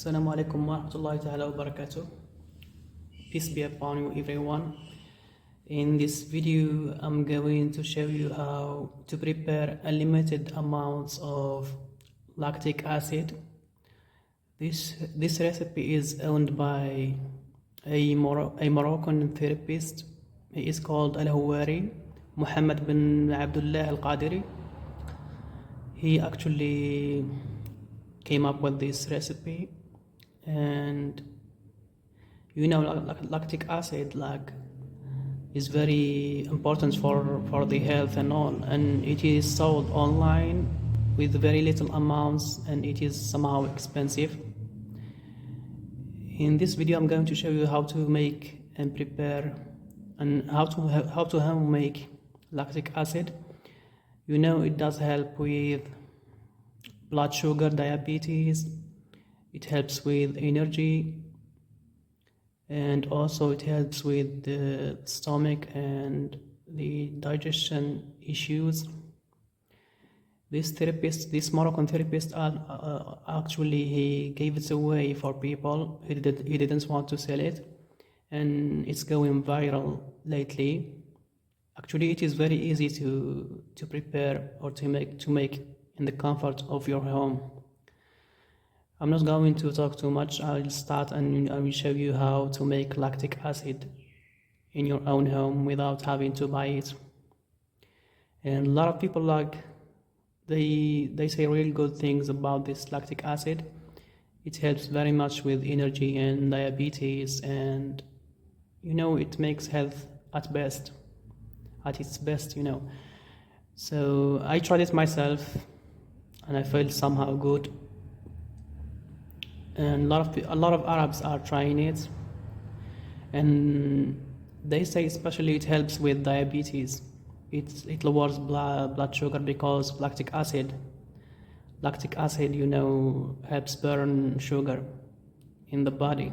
Assalamu alaikum wa rahmatullahi ta'ala wa barakatuh. Peace be upon you everyone. In this video I'm going to show you how to prepare unlimited amounts of lactic acid. This recipe is owned by a Moroccan therapist. He is called Al-Hawari, Muhammad bin Abdullah Al-Qadiri. He actually came up with this recipe, and lactic acid is very important for the health and all, and it is sold online with very little amounts, and it is somehow expensive. In this video I'm going to show you how to make and prepare and how to make lactic acid. It does help with blood sugar, diabetes, it helps with energy, and also it helps with the stomach and the digestion issues. This Moroccan therapist, actually he gave it away for people. He didn't want to sell it, and it's going viral lately. Actually, it is very easy to prepare or to make in the comfort of your home. I'm not going to talk too much. I'll start and I will show you how to make lactic acid in your own home without having to buy it. And a lot of people they say really good things about this lactic acid. It helps very much with energy and diabetes, and it makes health at its best. So I tried it myself and I felt somehow good, and a lot of Arabs are trying it, and they say especially it helps with diabetes. It lowers blood sugar because lactic acid helps burn sugar in the body.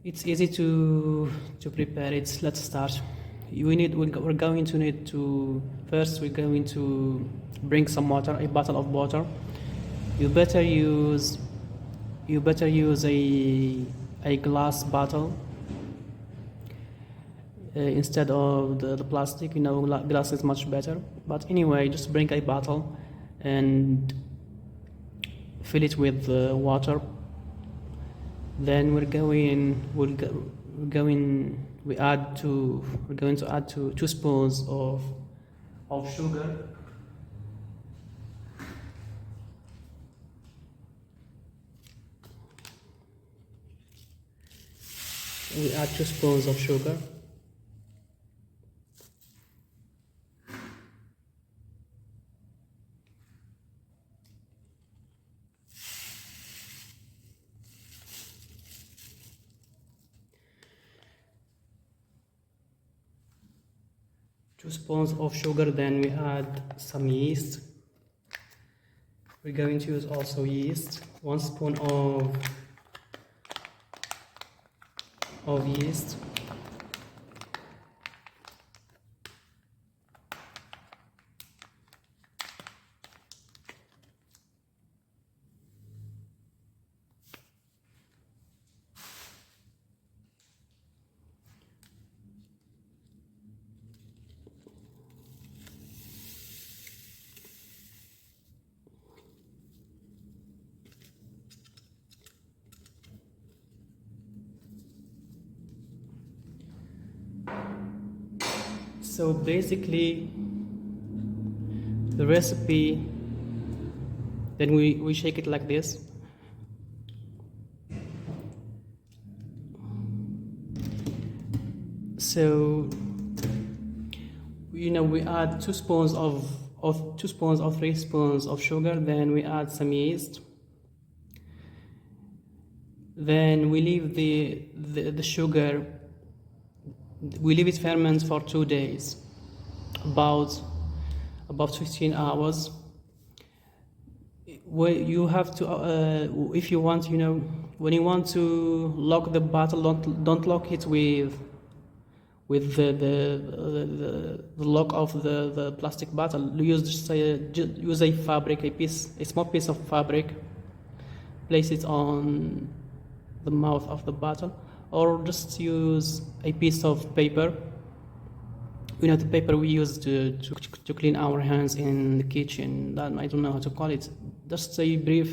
It's easy to prepare it. Let's start. We're going to need to first we're going to bring some water, a bottle of water. You better use a glass bottle instead of the plastic. Glass is much better, but anyway, just bring a bottle and fill it with water. Then we're going to add 2 spoons of sugar. We add 2 spoons of sugar. Then we add some yeast. We're going to use also yeast, 1 spoon of yeast. So basically the recipe, then we shake it like this. So we add 2 spoons of 3 spoons of sugar. Then we add some yeast. Then we leave the sugar. We leave it ferment for 2 days, about 15 hours. You have to, if you want, when you want to lock the bottle, don't lock it with the lock of the plastic bottle. Use a fabric, a small piece of fabric. place it on the mouth of the bottle, or just use a piece of paper. You know, the paper we use to clean our hands in the kitchen. That I don't know how to call it. Just a brief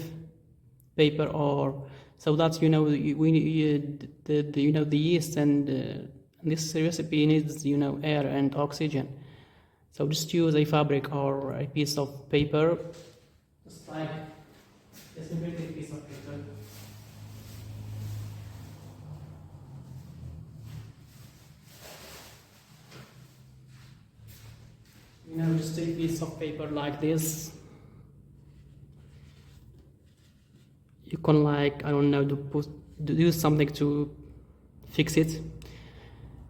paper, or so that you know the yeast and this recipe needs air and oxygen. So just use a fabric or a piece of paper, just like just a very piece of paper. Just a piece of paper like this. You can, like, I don't know, do something to fix it,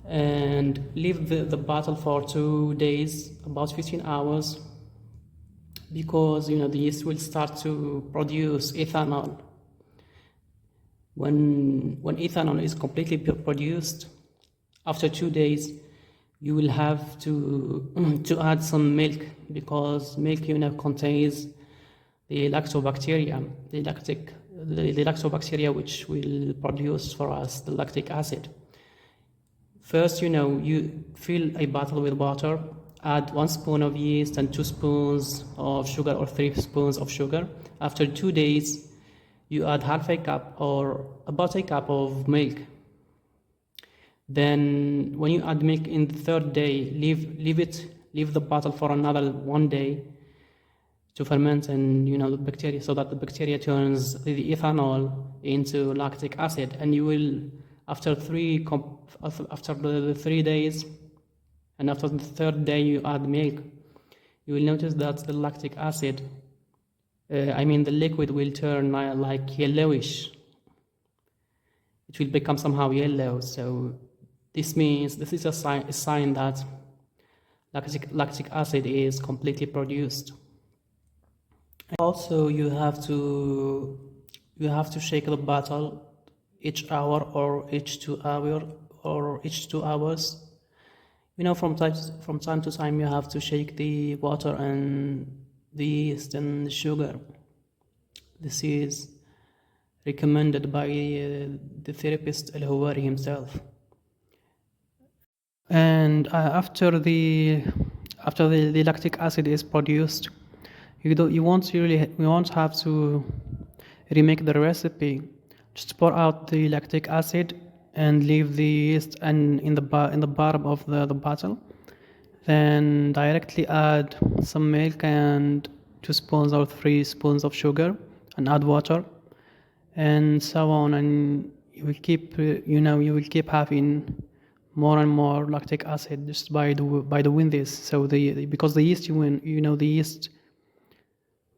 and leave the bottle for 2 days, about 15 hours, because the yeast will start to produce ethanol. When ethanol is completely produced, after 2 days, you will have to add some milk, because milk contains the lactobacteria, the lactobacteria which will produce for us the lactic acid. First, you fill a bottle with water, add 1 spoon of yeast and 2 spoons of sugar or 3 spoons of sugar. After 2 days, you add half a cup or about a cup of milk. Then when you add milk in the 3rd day, leave the bottle for another 1 day to ferment, and the bacteria, so that the bacteria turns the ethanol into lactic acid. And you will, after the 3 days, and after the 3rd day you add milk, you will notice that the lactic acid, the liquid, will turn like yellowish. It will become somehow yellow. So this is a sign that lactic acid is completely produced. Also, you have to shake the bottle each hour or each 2 hours. From time to time, you have to shake the water and the yeast and the sugar. This is recommended by the therapist Al-Hawari himself. And after the lactic acid is produced, you won't have to remake the recipe. Just pour out the lactic acid and leave the yeast in the bottom of the bottle. Then directly add some milk and 2 spoons or 3 spoons of sugar, and add water, and so on. And you will keep having more and more lactic acid just by doing this. So because the yeast, the yeast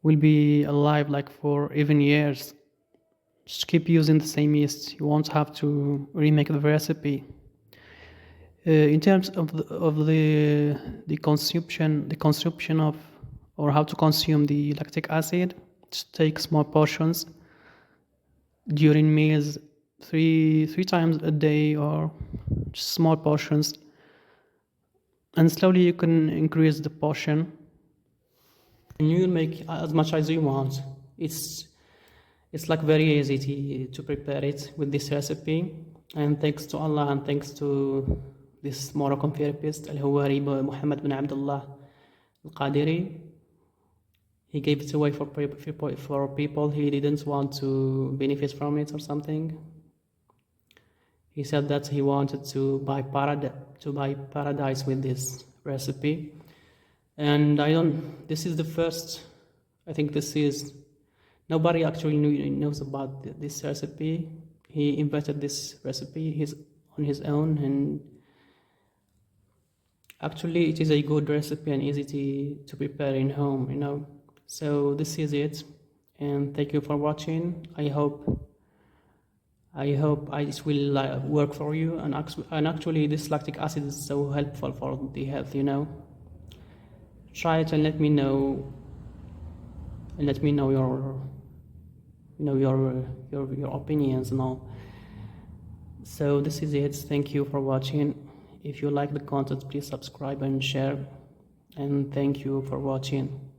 will be alive like for even years. Just keep using the same yeast. You won't have to remake the recipe. In terms of the consumption of, or how to consume the lactic acid, just take small portions during meals, three times a day, or just small portions, and slowly you can increase the portion. And you make as much as you want. It's like very easy to prepare it with this recipe. And thanks to Allah, and thanks to this Moroccan therapist Al-Hawari Muhammad bin Abdullah Al-Qadiri. He gave it away for people he didn't want to benefit from it or something. He said that he wanted to buy paradise with this recipe. And this is the first, I think nobody actually knows about this recipe. He invented this recipe on his own, and actually it is a good recipe and easy to prepare in home, So this is it, and thank you for watching. I hope it will work for you, and actually this lactic acid is so helpful for the health, Try it and let me know your opinions and all. So this is it. Thank you for watching. If you like the content, please subscribe and share, and thank you for watching.